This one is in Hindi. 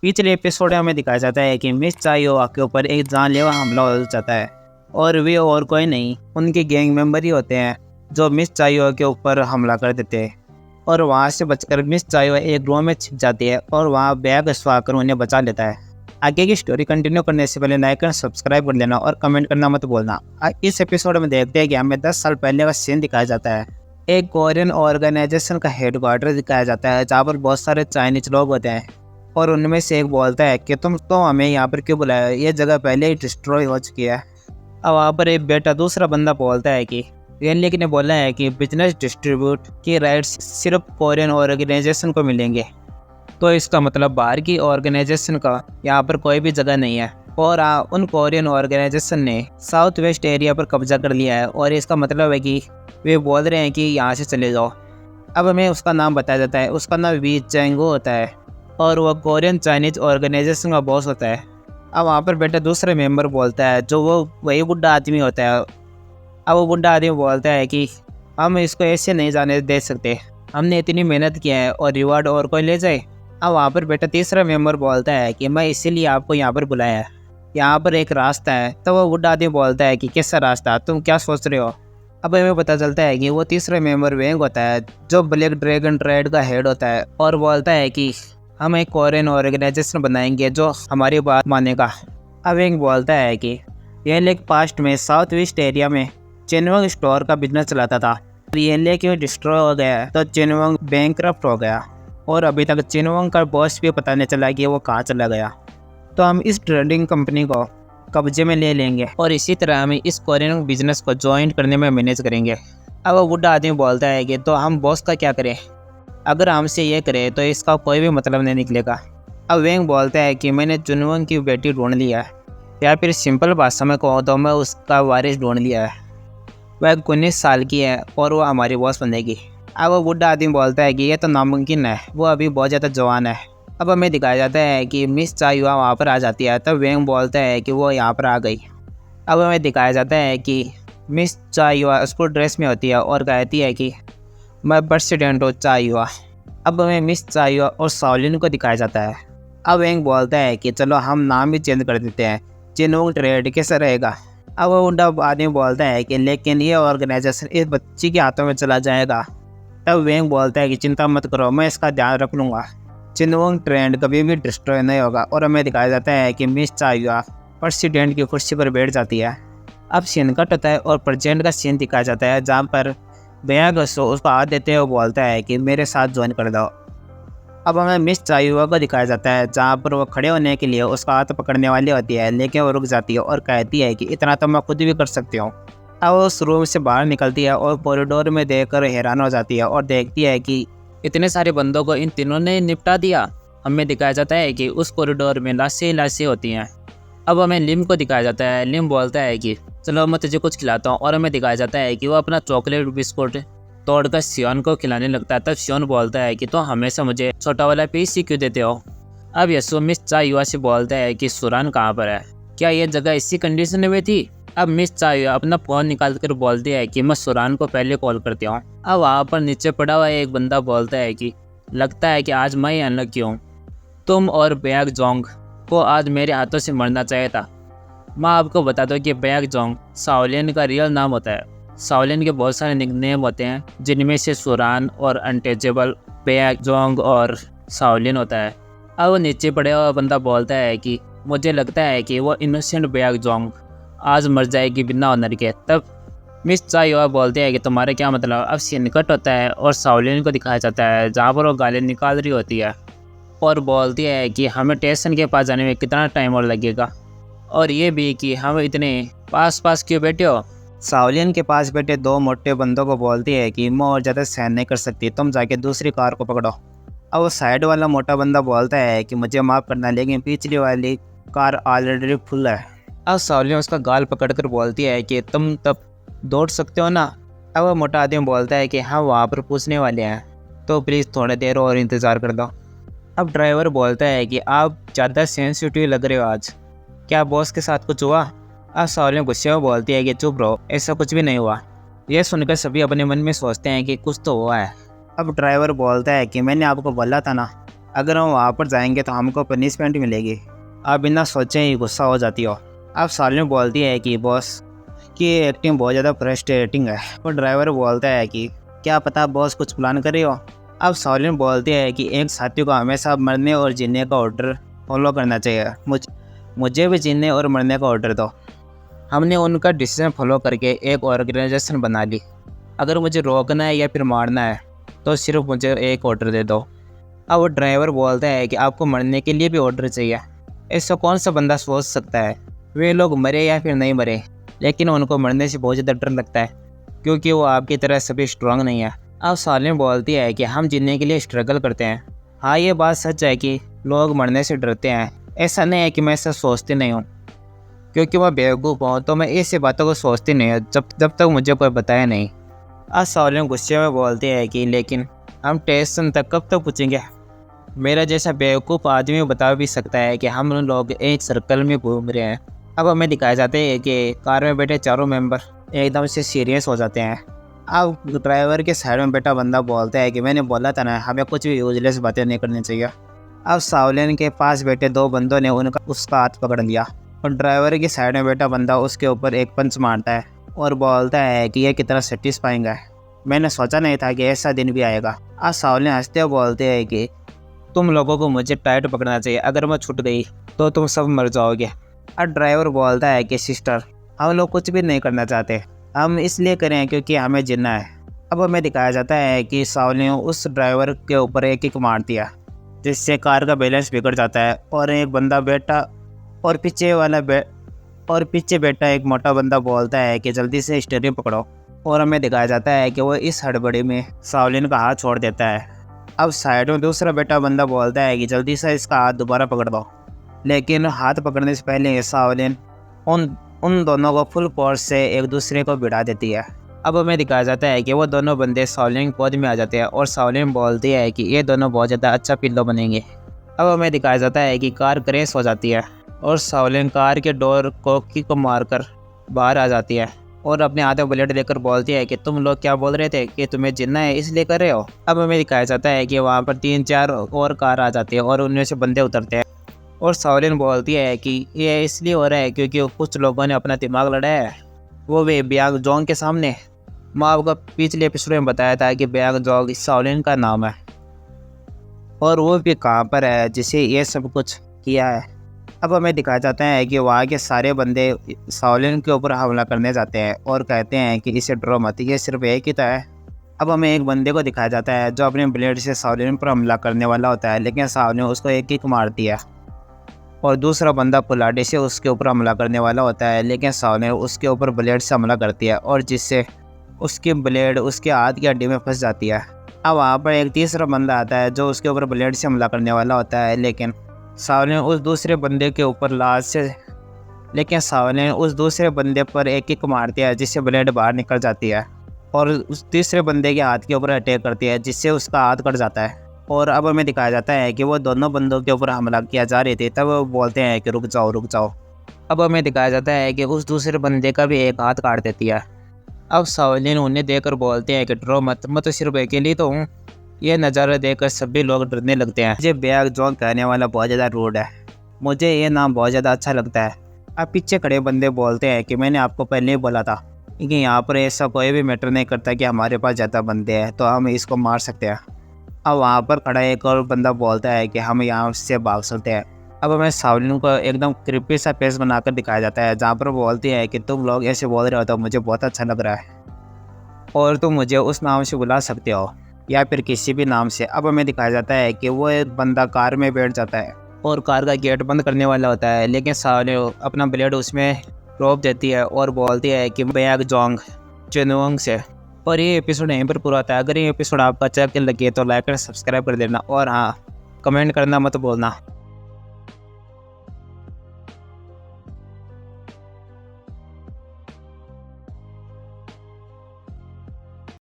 पिछले एपिसोड में हमें दिखाया जाता है कि मिस चाइओवा के ऊपर एक जानलेवा हमला हो जाता है और वे और कोई नहीं उनके गैंग मेंबर ही होते हैं जो मिस चाइओवा के ऊपर हमला कर देते हैं। और वहाँ से बचकर मिस चाइओवा एक रूम में छिप जाती है और वहाँ बैग कर उन्हें बचा लेता है। आगे की स्टोरी कंटिन्यू करने से पहले लाइक और सब्सक्राइब कर लेना और कमेंट करना मत भूलना। इस एपिसोड में देखते हैं कि हमें 10 साल पहले का सीन दिखाया जाता है। एक कोरियन ऑर्गेनाइजेशन का हेडक्वार्टर दिखाया जाता है जहाँ पर बहुत सारे चाइनीज लोग होते हैं और उनमें से एक बोलता है कि तुम तो हमें यहाँ पर क्यों बुलाया, ये जगह पहले ही डिस्ट्रॉय हो चुकी है। अब वहाँ पर एक बेटा दूसरा बंदा बोलता है कि रेनलिक ने बोला है कि बिजनेस डिस्ट्रीब्यूट की राइट्स सिर्फ कोरियन ऑर्गेनाइजेशन को मिलेंगे, तो इसका मतलब बाहर की ऑर्गेनाइजेशन का यहाँ पर कोई भी जगह नहीं है। और उन कोरियन ऑर्गेनाइजेशन ने साउथ वेस्ट एरिया पर कब्जा कर लिया है और इसका मतलब है कि वे बोल रहे हैं कि यहाँ से चले जाओ। अब हमें उसका नाम बताया जाता है, उसका नाम वी चैंगो होता है और वह कोरियन चाइनीज ऑर्गेनाइजेशन का बॉस होता है। अब वहाँ पर बेटा दूसरे मेंबर बोलता है जो वो वही बुढ़ा आदमी होता है। अब वो बुढ़ा आदमी बोलता है कि हम इसको ऐसे नहीं जाने दे सकते, हमने इतनी मेहनत किया है और रिवार्ड और कोई ले जाए। अब वहाँ पर बेटा तीसरा मेंबर बोलता है कि मैं इसीलिए आपको यहाँ पर बुलाया है, यहाँ पर एक रास्ता है। तो वो बुढ़ा आदमी बोलता है कि कैसा रास्ता, तुम क्या सोच रहे हो। अब हमें पता चलता है कि वो तीसरा मेंबर वेंग होता है जो ब्लैक ड्रैगन ट्रेड का हेड होता है और बोलता है कि हम एक कोरियन ऑर्गेनाइजेशन बनाएंगे जो हमारी बात मानेगा। अब वेंग बोलता है कि यह लेक पास्ट में साउथ वेस्ट एरिया में चिनवंग स्टोर का बिजनेस चलाता था। यह लेक डिस्ट्रॉय हो गया तो चिनवंग बैंकरप्ट हो गया और अभी तक चिनवंग का बॉस भी पता नहीं चला कि वो कहाँ चला गया। तो हम इस ट्रेडिंग कंपनी को कब्जे में ले लेंगे और इसी तरह हम इस कोरियन बिजनेस को ज्वाइन करने में मैनेज करेंगे। अब वो बुढ़ा आदमी बोलता है कि तो हम बॉस का क्या करें, अगर हमसे ये करें तो इसका कोई भी मतलब नहीं निकलेगा। अब वेंग बोलता है कि मैंने चुनवंग की बेटी ढूंढ लिया है, या फिर सिंपल भाषा में कहूँ तो मैं उसका वारिस ढूंढ लिया है। वह 19 साल की है और वो हमारी बॉस बनेगी। अब वो बुढ़ा आदमी बोलता है कि ये तो नामुमकिन है, वो अभी बहुत ज़्यादा जवान है। अब हमें दिखाया जाता है कि मिस चाइओवा वहाँ पर आ जाती है, तब वेंग बोलता है कि वो यहाँ पर आ गई। अब हमें दिखाया जाता है कि मिस चाइओवा स्कूल ड्रेस में होती है और कहती है कि मैं प्रेसिडेंट हूँ चाइओवा। अब हमें मिस चाइओवा और साओलिन को दिखाया जाता है। अब वेंग बोलता है कि चलो हम नाम ही चेंज कर देते हैं, चिनवंग ट्रेड कैसा रहेगा। अब वो बुढ़ा आदमी बोलता है कि लेकिन ये ऑर्गेनाइजेशन इस बच्ची के हाथों में चला जाएगा। तब वेंग बोलता है कि चिंता मत करो, मैं इसका ध्यान रख लूँगा, चिनवंग ट्रेंड कभी भी डिस्ट्रॉय नहीं होगा। और हमें दिखाया जाता है कि मिस चाइओवा प्रेसिडेंट की कुर्सी पर बैठ जाती है। अब सीन कट होता है और प्रेजेंट का सीन दिखाया जाता है जहाँ पर बैंग उसको हाथ देते हुए बोलता है कि मेरे साथ ज्वाइन कर दो। अब हमें मिस चाइओवा को दिखाया जाता है जहाँ पर वो खड़े होने के लिए उसका हाथ पकड़ने वाली होती है, लेकिन वो रुक जाती है और कहती है कि इतना तो मैं खुद भी कर सकती हूँ। अब वो उस रूम से बाहर निकलती है और कॉरिडोर में देखकर हैरान हो जाती है और देखती है कि इतने सारे बंदों को इन तीनों ने निपटा दिया। हमें दिखाया जाता है कि उस कॉरिडोर में लाशें होती हैं। अब हमें लिम को दिखाया जाता है, लिम बोलता है कि चलो मैं तुझे कुछ खिलाता हूँ। और हमें दिखाया जाता है कि वो अपना चॉकलेट बिस्कुट तोड़कर शियोन को खिलाने लगता है। तब शियोन बोलता है कि तो हमेशा मुझे छोटा वाला पीस ही क्यों देते हो। अब यसु मिस चाइओवा से बोलता है कि सुरान कहाँ पर है, क्या ये जगह इसी कंडीशन में थी। अब मिस चाइओवा अपना फ़ोन निकाल कर बोलती है कि मैं सुरान को पहले कॉल करती हूँ। अब वहाँ पर नीचे पड़ा हुआ एक बंदा बोलता है कि लगता है कि आज मैं ही अनलकी हूँ, तुम और बैग जोंग को आज मेरे हाथों से मरना चाहिए था। मैं आपको बता दूँ कि बैग जोंग साओलिन का रियल नाम होता है। साओलिन के बहुत सारे निकनेम होते हैं जिनमें से सुरान और अनटचेबल, बैग जोंग और साओलिन होता है। अब वो नीचे पड़े हुआ बंदा बोलता है कि मुझे लगता है कि वो इनोसेंट बैग जोंग आज मर जाएगी बिना ऑनर के। तब मिस चाइओवा बोलते हैं कि तुम्हारे क्या मतलब। अब सीन कट होता है और साओलिन को दिखाया जाता है जहाँ पर वो गाली निकाल रही होती है और बोलती है कि हमें स्टेशन के पास जाने में कितना टाइम और लगेगा, और ये भी कि हम इतने पास क्यों बैठे हो। साओलिन के पास बैठे दो मोटे बंदों को बोलती है कि मैं और ज़्यादा सहन नहीं कर सकती, तुम जाके दूसरी कार को पकड़ो। अब वो साइड वाला मोटा बंदा बोलता है कि मुझे माफ़ करना, लेकिन पिछली वाली कार ऑलरेडी फुल है। अब साओलिन उसका गाल पकड़कर बोलती है कि तुम तब दौड़ सकते हो ना। अब वो मोटा आदमी बोलता है कि हाँ वहाँ पर पूछने वाले हैं, तो प्लीज़ थोड़ी देर और इंतज़ार कर दो। अब ड्राइवर बोलता है कि आप ज़्यादा सेंसिटिव लग रहे हो आज, क्या बॉस के साथ कुछ हुआ। अब साओलिन गुस्से में बोलती है कि चुप रहो, ऐसा कुछ भी नहीं हुआ। यह सुनकर सभी अपने मन में सोचते हैं कि कुछ तो हुआ है। अब ड्राइवर बोलता है कि मैंने आपको बोला था ना, अगर हम वहाँ पर जाएंगे तो हमको पनिशमेंट मिलेगी। आप बिना सोचे ही गुस्सा हो जाती हो। अब सालिन बोलती है कि बॉस की एक्टिंग बहुत ज़्यादा फ्रस्ट्रेटिंग है। और ड्राइवर बोलता है कि क्या पता बॉस कुछ प्लान कर रही हो। अब सालिन बोलती है कि एक साथी को हमेशा मरने और जीने का ऑर्डर फॉलो करना चाहिए। मुझे भी जीने और मरने का ऑर्डर दो। हमने उनका डिसीजन फॉलो करके एक ऑर्गेनाइजेशन बना ली। अगर मुझे रोकना है या फिर मारना है तो सिर्फ मुझे एक ऑर्डर दे दो। अब वो ड्राइवर बोलता है कि आपको मरने के लिए भी ऑर्डर चाहिए। ऐसा कौन सा बंदा सोच सकता है। वे लोग मरे या फिर नहीं मरे, लेकिन उनको मरने से बहुत ज़्यादा डर लगता है क्योंकि वो आपकी तरह सभी स्ट्रांग नहीं है। अब सालिन बोलती है कि हम जीने के लिए स्ट्रगल करते हैं। हाँ, ये बात सच है कि लोग मरने से डरते हैं। ऐसा नहीं है कि मैं ऐसा सोचती नहीं हूँ, क्योंकि मैं बेवकूफ़ हूँ तो मैं ऐसी बातों को सोचती नहीं हूँ जब तक मुझे कोई बताया नहीं। आज सालिन गुस्से में बोलती है कि लेकिन हम स्टेशन तक कब तक पूछेंगे। मेरा जैसा बेवकूफ़ आदमी बता भी सकता है कि हम लोग एक सर्कल में घूम रहे हैं। अब हमें दिखाया जाता है कि कार में बैठे चारों मेंबर एकदम से सीरियस हो जाते हैं। अब ड्राइवर के साइड में बैठा बंदा बोलता है कि मैंने बोला था ना, हमें कुछ भी यूजलेस बातें नहीं करनी चाहिए। अब सावलिन के पास बैठे दो बंदों ने उसका हाथ पकड़ लिया और ड्राइवर की साइड में बैठा बंदा उसके ऊपर एक पंच मारता है और बोलता है कि यह कितना सेटिस्फाइंग है। मैंने सोचा नहीं था कि ऐसा दिन भी आएगा। आज सावलिन हंसते हुए बोलते हैं कि तुम लोगों को मुझे टाइट पकड़ना चाहिए। अगर मैं छूट गई तो तुम सब मर जाओगे। और ड्राइवर बोलता है कि सिस्टर, हम लोग कुछ भी नहीं करना चाहते, हम इसलिए करें क्योंकि हमें जीना है। अब हमें दिखाया जाता है कि सावलिन उस ड्राइवर के ऊपर एक किक मारती है जिससे कार का बैलेंस बिगड़ जाता है और एक बंदा बैठा और पीछे बैठा एक मोटा बंदा बोलता है कि जल्दी से स्टीयरिंग पकड़ो। और हमें दिखाया जाता है कि वो इस हड़बड़ी में सावलिन का हाथ छोड़ देता है। अब साइड में दूसरा बैठा बंदा बोलता है कि जल्दी से इसका हाथ दोबारा पकड़ दो, लेकिन हाथ पकड़ने से पहले सावलिन उन दोनों को फुल फोर्स से एक दूसरे को भिड़ा देती है। अब हमें दिखाया जाता है कि वो दोनों बंदे सावलिन की गोद में आ जाते हैं और सावलिन बोलती है कि ये दोनों बहुत ज़्यादा अच्छा पिल्लो बनेंगे। अब हमें दिखाया जाता है कि कार क्रैश हो जाती है और सावलिन कार के डोर को किक मारकर बाहर आ जाती है और अपने हाथ में बुलेट लेकर बोलती है कि तुम लोग क्या बोल रहे थे कि तुम्हें जिन्ना है इसलिए कर रहे हो। अब हमें दिखाया जाता है कि वहाँ पर 3-4 और कार आ जाती है और उनमें से बंदे उतरते हैं और सावलिन बोलती है कि ये इसलिए हो रहा है क्योंकि कुछ लोगों ने अपना दिमाग लड़ाया है, वो भी ब्यांग जोंग के सामने। मैं आपको पिछले एपिसोड में बताया था कि ब्यांग जोंग सावलिन का नाम है और वो भी कहाँ पर है जिसे ये सब कुछ किया है। अब हमें दिखाया जाता है कि वहाँ के सारे बंदे सावलिन के ऊपर हमला करने जाते हैं और कहते हैं कि इसे डरो मत, ये सिर्फ एक ही तो है। अब हमें एक बंदे को दिखाया जाता है जो अपने ब्लेड से सावलिन पर हमला करने वाला होता है, लेकिन सावलिन उसको एक किक मारती है और दूसरा बंदा कुल्हाड़ी से उसके ऊपर हमला करने वाला होता है, लेकिन सावलिन उसके ऊपर ब्लेड से हमला करती है और जिससे उसकी ब्लेड उसके हाथ की हड्डी में फंस जाती है। अब वहाँ पर एक तीसरा बंदा आता है जो उसके ऊपर ब्लेड से हमला करने वाला होता है, लेकिन सावलिन उस दूसरे बंदे पर एक किक मारती है जिससे ब्लेड बाहर निकल जाती है और उस तीसरे बंदे के हाथ के ऊपर अटैक करती है जिससे उसका हाथ कट जाता है। और अब हमें दिखाया जाता है कि वो दोनों बंदों के ऊपर हमला किया जा रही थी, तब वो बोलते हैं कि रुक जाओ। अब हमें दिखाया जाता है कि उस दूसरे बंदे का भी एक हाथ काट देती है। अब सावलिन उन्हें देखकर बोलते हैं कि डरो मत, मैं तो सिर्फ अकेली तो हूँ। यह नज़ारा देखकर सभी लोग डरने लगते हैं। मुझे ब्यांग जोंग कहने वाला बहुत ज़्यादा रूड है, मुझे ये नाम बहुत ज़्यादा अच्छा लगता है। अब पीछे खड़े बंदे बोलते हैं कि मैंने आपको पहले ही बोला था कि यहाँ पर ऐसा कोई भी मैटर नहीं करता कि हमारे पास ज़्यादा बंदे हैं तो हम इसको मार सकते हैं। अब वहाँ पर खड़ा एक और बंदा बोलता है कि हम यहाँ से भाग सकते हैं। अब हमें सावलिन को एकदम क्रिपी सा पेश बनाकर दिखाया जाता है जहाँ पर बोलती है कि तुम लोग ऐसे बोल रहे हो तो मुझे बहुत अच्छा लग रहा है और तुम मुझे उस नाम से बुला सकते हो या फिर किसी भी नाम से। अब हमें दिखाया जाता है कि वो एक बंदा कार में बैठ जाता है और कार का गेट बंद करने वाला होता है, लेकिन सावलिन अपना ब्लेड उसमें रोक देती है और बोलती है कि ब्यांग जोंग चुनवंग से। और ये एपिसोड यहीं पर पूरा होता है। अगर ये एपिसोड आपको अच्छा लगे तो लाइक और सब्सक्राइब कर देना और हाँ, कमेंट करना मत भूलना।